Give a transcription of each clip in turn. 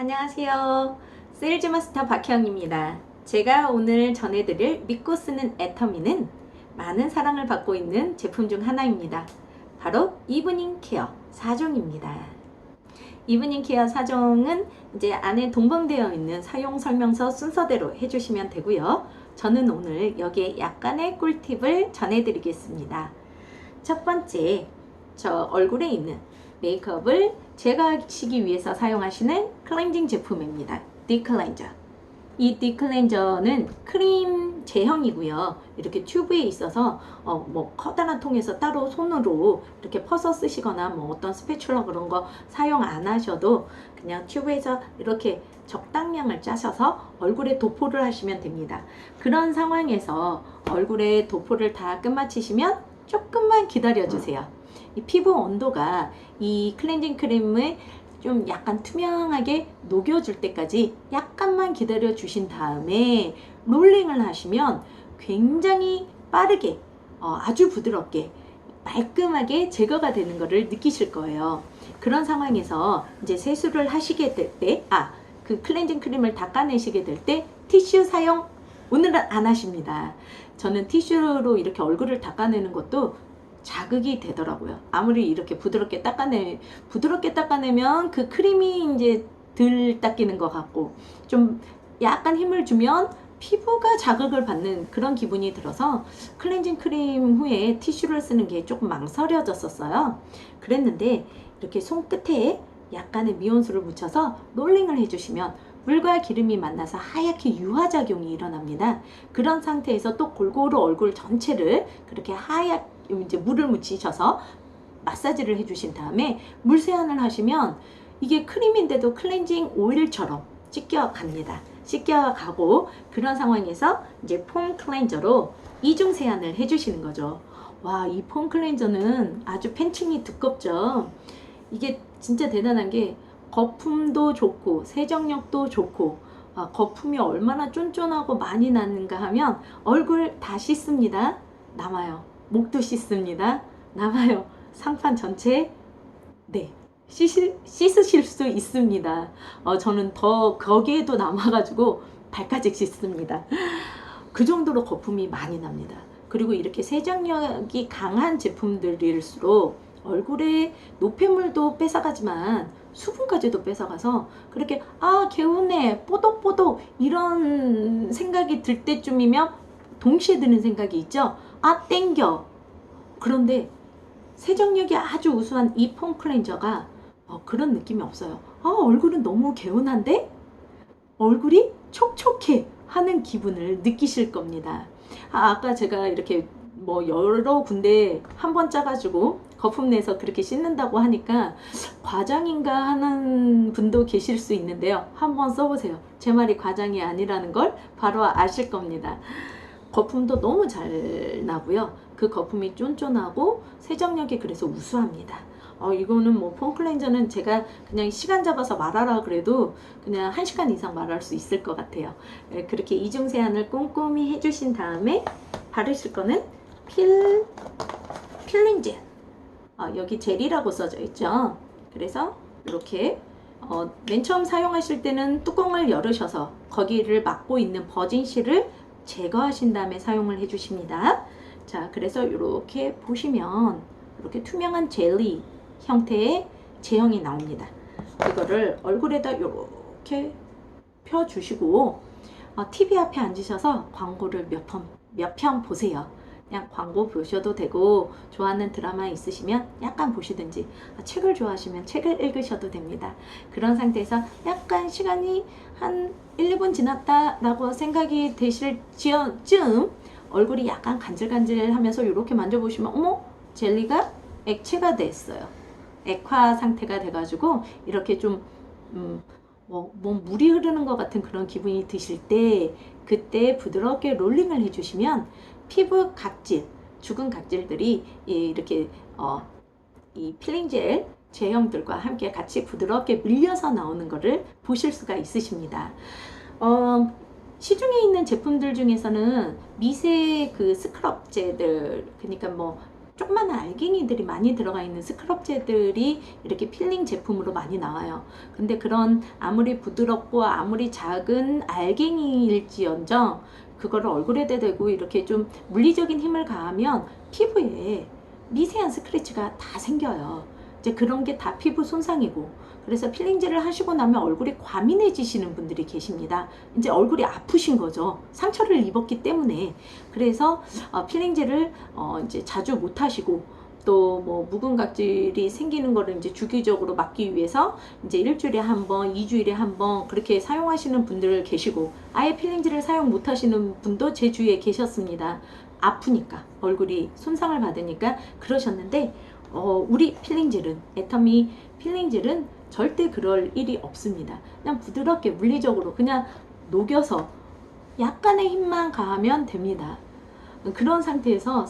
안녕하세요. 세일즈 마스터 박혜영입니다. 제가 오늘 전해드릴 믿고 쓰는 애터미는 많은 사랑을 받고 있는 제품 중 하나입니다. 바로 이브닝 케어 4종입니다. 이브닝 케어 4종은 이제 안에 동봉되어 있는 사용 설명서 순서대로 해주시면 되고요. 저는 오늘 여기에 약간의 꿀팁을 전해드리겠습니다. 첫 번째, 저 얼굴에 있는 메이크업을 제거하시기 위해서 사용하시는 클렌징 제품입니다. 디클렌저. 이 디클렌저는 크림 제형이고요. 이렇게 튜브에 있어서 커다란 통에서 따로 손으로 이렇게 퍼서 쓰시거나 어떤 스패츌러 그런 거 사용 안 하셔도 그냥 튜브에서 이렇게 적당량을 짜셔서 얼굴에 도포를 하시면 됩니다. 그런 상황에서 얼굴에 도포를 다 끝마치시면 조금만 기다려 주세요. 이 피부 온도가 이 클렌징 크림을 좀 약간 투명하게 녹여줄 때까지 약간만 기다려 주신 다음에 롤링을 하시면 굉장히 빠르게 아주 부드럽게 말끔하게 제거가 되는 것을 느끼실 거예요. 그런 상황에서 이제 세수를 하시게 될 때, 그 클렌징 크림을 닦아내시게 될 때 티슈 사용 오늘은 안 하십니다. 저는 티슈로 이렇게 얼굴을 닦아내는 것도 자극이 되더라고요. 아무리 이렇게 부드럽게 닦아내면 그 크림이 이제 덜 닦이는 것 같고, 좀 약간 힘을 주면 피부가 자극을 받는 그런 기분이 들어서 클렌징 크림 후에 티슈를 쓰는 게 조금 망설여졌었어요. 그랬는데 이렇게 손끝에 약간의 미온수를 묻혀서 롤링을 해주시면 물과 기름이 만나서 하얗게 유화작용이 일어납니다. 그런 상태에서 또 골고루 얼굴 전체를 그렇게 하얗게 이제 물을 묻히셔서 마사지를 해주신 다음에 물 세안을 하시면 이게 크림인데도 클렌징 오일처럼 씻겨갑니다. 씻겨가고, 그런 상황에서 이제 폼 클렌저로 이중 세안을 해주시는 거죠. 와, 이 폼 클렌저는 아주 팬층이 두껍죠. 이게 진짜 대단한 게 거품도 좋고 세정력도 좋고, 거품이 얼마나 쫀쫀하고 많이 나는가 하면 얼굴 다 씻습니다. 남아요. 목도 씻습니다. 남아요. 상판 전체 씻으실 수 있습니다. 저는 더 거기에도 남아가지고 발까지 씻습니다. 그 정도로 거품이 많이 납니다. 그리고 이렇게 세정력이 강한 제품들일수록 얼굴에 노폐물도 뺏어가지만 수분까지도 뺏어가서 그렇게 개운해 뽀독뽀독 이런 생각이 들 때쯤이면 동시에 드는 생각이 있죠. 땡겨. 그런데 세정력이 아주 우수한 이 폼 클렌저가 그런 느낌이 없어요. 얼굴은 너무 개운한데 얼굴이 촉촉해 하는 기분을 느끼실 겁니다. 아까 제가 이렇게 여러 군데 한 번 짜가지고 거품 내서 그렇게 씻는다고 하니까 과장인가 하는 분도 계실 수 있는데요. 한번 써보세요. 제 말이 과장이 아니라는 걸 바로 아실 겁니다. 거품도 너무 잘 나고요. 그 거품이 쫀쫀하고 세정력이 그래서 우수합니다. 이거는 폼 클렌저는 제가 그냥 시간 잡아서 말하라 그래도 그냥 1시간 이상 말할 수 있을 것 같아요. 그렇게 이중 세안을 꼼꼼히 해주신 다음에 바르실 거는 필링 젤. 여기 젤이라고 써져 있죠. 그래서 이렇게 맨 처음 사용하실 때는 뚜껑을 열으셔서 거기를 막고 있는 버진 실을 제거하신 다음에 사용을 해주십니다. 자, 그래서 이렇게 보시면 이렇게 투명한 젤리 형태의 제형이 나옵니다. 이거를 얼굴에다 이렇게 펴주시고 TV 앞에 앉으셔서 광고를 몇 편 보세요. 그냥 광고 보셔도 되고, 좋아하는 드라마 있으시면 약간 보시든지, 책을 좋아하시면 책을 읽으셔도 됩니다. 그런 상태에서 약간 시간이 한 1, 2분 지났다라고 생각이 되실 즈음 얼굴이 약간 간질간질 하면서 이렇게 만져보시면 어머, 젤리가 액체가 됐어요. 액화 상태가 돼가지고 이렇게 좀 물이 흐르는 것 같은 그런 기분이 드실 때, 그때 부드럽게 롤링을 해주시면 피부 각질, 죽은 각질들이 이렇게 이 필링 젤 제형들과 함께 같이 부드럽게 밀려서 나오는 것을 보실 수가 있으십니다. 시중에 있는 제품들 중에서는 미세 그 스크럽제들, 그러니까 조그마한 알갱이들이 많이 들어가 있는 스크럽제들이 이렇게 필링 제품으로 많이 나와요. 근데 그런 아무리 부드럽고 아무리 작은 알갱이일지언정 그거를 얼굴에다 대고 이렇게 좀 물리적인 힘을 가하면 피부에 미세한 스크래치가 다 생겨요. 이제 그런 게 다 피부 손상이고, 그래서 필링제를 하시고 나면 얼굴이 과민해지시는 분들이 계십니다. 이제 얼굴이 아프신 거죠. 상처를 입었기 때문에. 그래서 필링제를 이제 자주 못 하시고, 또 뭐 묵은 각질이 생기는 거를 이제 주기적으로 막기 위해서 이제 일주일에 한 번, 2주일에 한 번 그렇게 사용하시는 분들 계시고, 아예 필링제를 사용 못 하시는 분도 제 주위에 계셨습니다. 아프니까, 얼굴이 손상을 받으니까 그러셨는데, 우리 필링젤은, 애터미 필링젤은 절대 그럴 일이 없습니다. 그냥 부드럽게 물리적으로 그냥 녹여서 약간의 힘만 가하면 됩니다. 그런 상태에서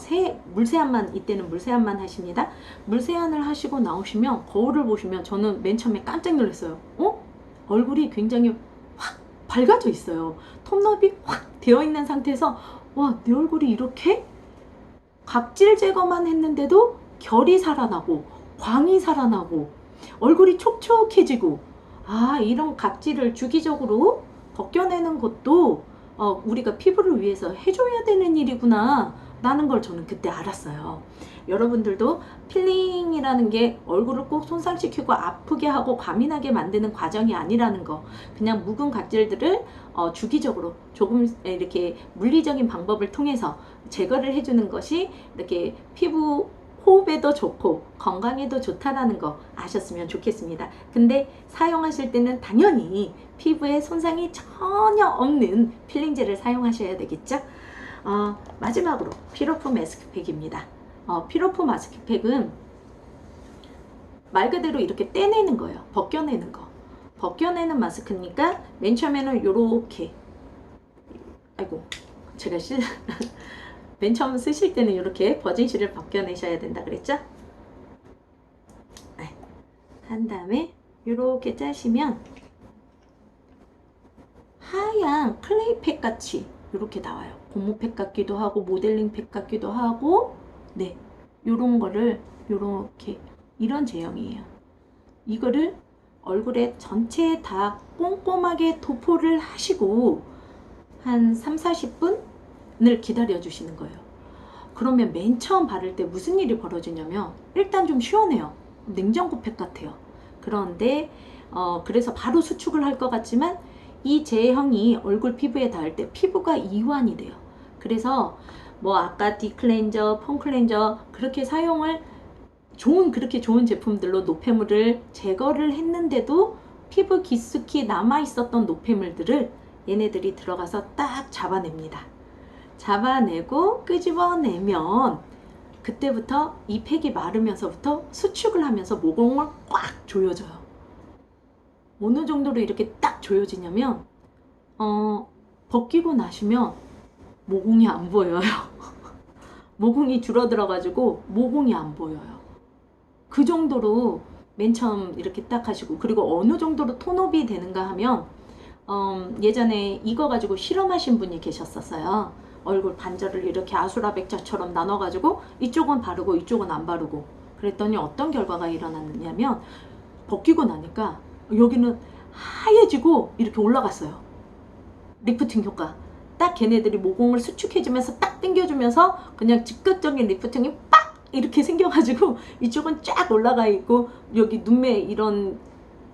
물세안만, 이때는 물세안만 하십니다. 물세안을 하시고 나오시면 거울을 보시면 저는 맨 처음에 깜짝 놀랐어요. 얼굴이 굉장히 확 밝아져 있어요. 톤업이 확 되어 있는 상태에서 와, 내 얼굴이 이렇게 각질 제거만 했는데도 결이 살아나고 광이 살아나고 얼굴이 촉촉해지고, 이런 각질을 주기적으로 벗겨내는 것도 우리가 피부를 위해서 해줘야 되는 일이구나 라는 걸 저는 그때 알았어요. 여러분들도 필링이라는 게 얼굴을 꼭 손상시키고 아프게 하고 과민하게 만드는 과정이 아니라는 거, 그냥 묵은 각질들을 주기적으로 조금 이렇게 물리적인 방법을 통해서 제거를 해주는 것이 이렇게 피부 호흡에도 좋고 건강에도 좋다라는 거 아셨으면 좋겠습니다. 근데 사용하실 때는 당연히 피부에 손상이 전혀 없는 필링제를 사용하셔야 되겠죠. 마지막으로 필오프 마스크팩입니다. 필오프 마스크팩은 말 그대로 이렇게 떼내는 거예요. 벗겨내는 거. 벗겨내는 마스크니까 맨 처음에는 요렇게, 아이고 제가 맨 처음 쓰실 때는 이렇게 버진실을 벗겨내셔야 된다 그랬죠? 네. 한 다음에 이렇게 짜시면 하얀 클레이팩 같이 이렇게 나와요. 고무팩 같기도 하고 모델링 팩 같기도 하고, 네, 요런 거를 요렇게 이런 제형이에요. 이거를 얼굴에 전체에 다 꼼꼼하게 도포를 하시고 한 3-40분을 기다려 주시는 거예요. 그러면 맨 처음 바를 때 무슨 일이 벌어지냐면 일단 좀 시원해요. 냉장고팩 같아요. 그런데 그래서 바로 수축을 할 것 같지만 이 제형이 얼굴 피부에 닿을 때 피부가 이완이 돼요. 그래서 뭐 아까 디클렌저, 폼클렌저 그렇게 사용을 그렇게 좋은 제품들로 노폐물을 제거를 했는데도 피부 깊숙이 남아있었던 노폐물들을 얘네들이 들어가서 딱 잡아냅니다. 잡아내고 끄집어내면 그때부터 이 팩이 마르면서부터 수축을 하면서 모공을 꽉 조여줘요. 어느 정도로 이렇게 딱 조여지냐면 벗기고 나시면 모공이 안 보여요. 모공이 줄어들어 가지고 모공이 안 보여요. 그 정도로 맨 처음 이렇게 딱 하시고, 그리고 어느 정도로 톤업이 되는가 하면 예전에 이거 가지고 실험하신 분이 계셨었어요. 얼굴 반절을 이렇게 아수라백자처럼 나눠가지고 이쪽은 바르고 이쪽은 안 바르고, 그랬더니 어떤 결과가 일어났냐면 벗기고 나니까 여기는 하얘지고 이렇게 올라갔어요. 리프팅 효과. 딱 걔네들이 모공을 수축해주면서 딱 당겨주면서 그냥 즉각적인 리프팅이 빡 이렇게 생겨가지고 이쪽은 쫙 올라가 있고 여기 눈매 이런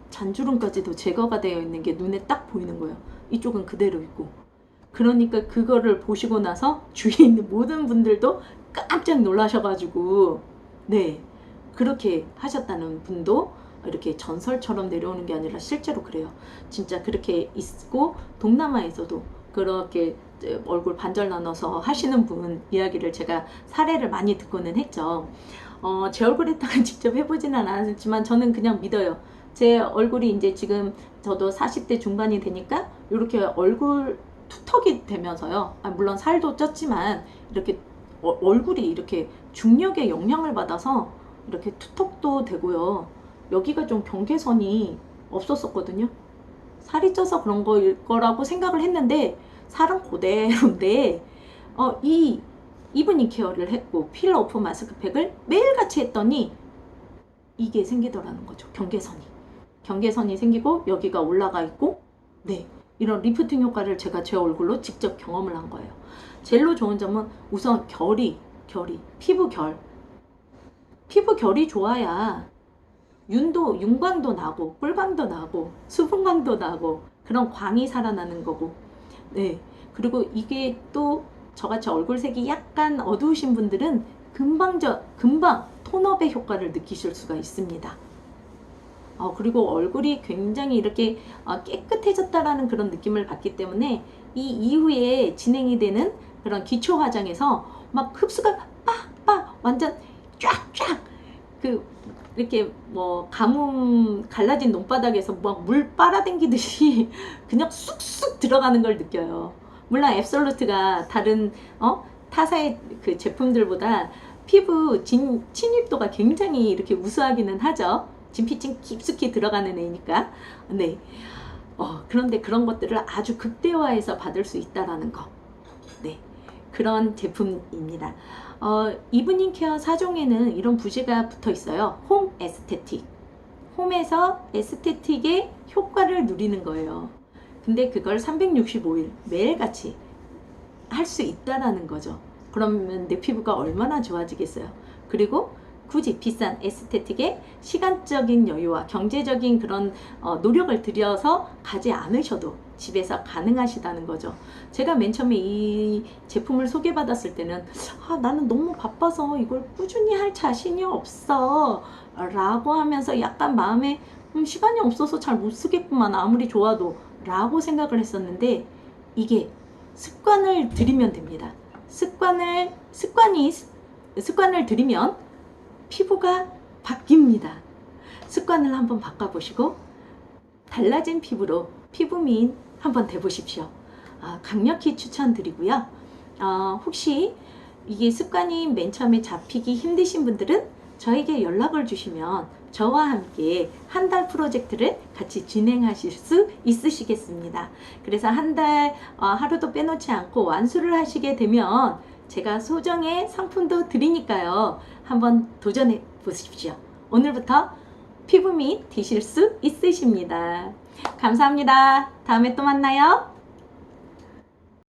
잔주름까지도 제거가 되어 있는 게 눈에 딱 보이는 거예요. 이쪽은 그대로 있고. 그러니까 그거를 보시고 나서 주위에 있는 모든 분들도 깜짝 놀라셔가지고, 네, 그렇게 하셨다는 분도 이렇게 전설처럼 내려오는 게 아니라 실제로 그래요. 진짜 그렇게 있고, 동남아에서도 그렇게 얼굴 반절 나눠서 하시는 분 이야기를 제가 사례를 많이 듣고는 했죠. 제 얼굴에다가 직접 해보지는 않았지만 저는 그냥 믿어요. 제 얼굴이 이제 지금 저도 40대 중반이 되니까 이렇게 얼굴 투턱이 되면서요. 물론 살도 쪘지만 이렇게 얼굴이 이렇게 중력의 영향을 받아서 이렇게 투턱도 되고요. 여기가 좀 경계선이 없었었거든요. 살이 쪄서 그런 거일 거라고 생각을 했는데 살은 그대로인데 이 이브닝 케어를 했고 필 오프 마스크팩을 매일같이 했더니 이게 생기더라는 거죠. 경계선이 생기고 여기가 올라가 있고, 네, 이런 리프팅 효과를 제가 제 얼굴로 직접 경험을 한 거예요. 젤로 좋은 점은 우선 피부 결이 좋아야 윤광도 나고 꿀광도 나고 수분광도 나고 그런 광이 살아나는 거고, 네, 그리고 이게 또 저같이 얼굴색이 약간 어두우신 분들은 금방 톤업의 효과를 느끼실 수가 있습니다. 그리고 얼굴이 굉장히 이렇게 깨끗해졌다라는 그런 느낌을 받기 때문에 이 이후에 진행이 되는 그런 기초 화장에서 막 흡수가 빡빡 완전 쫙쫙 이렇게 뭐 가뭄 갈라진 논바닥에서 막 물 빨아당기듯이 그냥 쑥쑥 들어가는 걸 느껴요. 물론 앱솔루트가 다른 타사의 그 제품들보다 피부 침입도가 굉장히 이렇게 우수하기는 하죠. 진피층 깊숙이 들어가는 애니까. 네. 그런데 그런 것들을 아주 극대화해서 받을 수 있다라는 거. 네. 그런 제품입니다. 이브닝 케어 4종에는 이런 부제가 붙어 있어요. 홈 에스테틱. 홈에서 에스테틱의 효과를 누리는 거예요. 근데 그걸 365일 매일같이 할 수 있다라는 거죠. 그러면 내 피부가 얼마나 좋아지겠어요. 그리고 굳이 비싼 에스테틱에 시간적인 여유와 경제적인 그런 노력을 들여서 가지 않으셔도 집에서 가능하시다는 거죠. 제가 맨 처음에 이 제품을 소개받았을 때는 나는 너무 바빠서 이걸 꾸준히 할 자신이 없어 라고 하면서 약간 마음에 시간이 없어서 잘 못 쓰겠구만 아무리 좋아도 라고 생각을 했었는데, 이게 습관을 들이면 됩니다. 습관을 들이면 피부가 바뀝니다. 습관을 한번 바꿔보시고 달라진 피부로 피부 미인 한번 돼보십시오. 강력히 추천드리고요. 혹시 이게 습관이 맨 처음에 잡히기 힘드신 분들은 저에게 연락을 주시면 저와 함께 한 달 프로젝트를 같이 진행하실 수 있으시겠습니다. 그래서 한 달 하루도 빼놓지 않고 완수를 하시게 되면 제가 소정의 상품도 드리니까요. 한번 도전해 보십시오. 오늘부터 피부 미인 되실 수 있으십니다. 감사합니다. 다음에 또 만나요.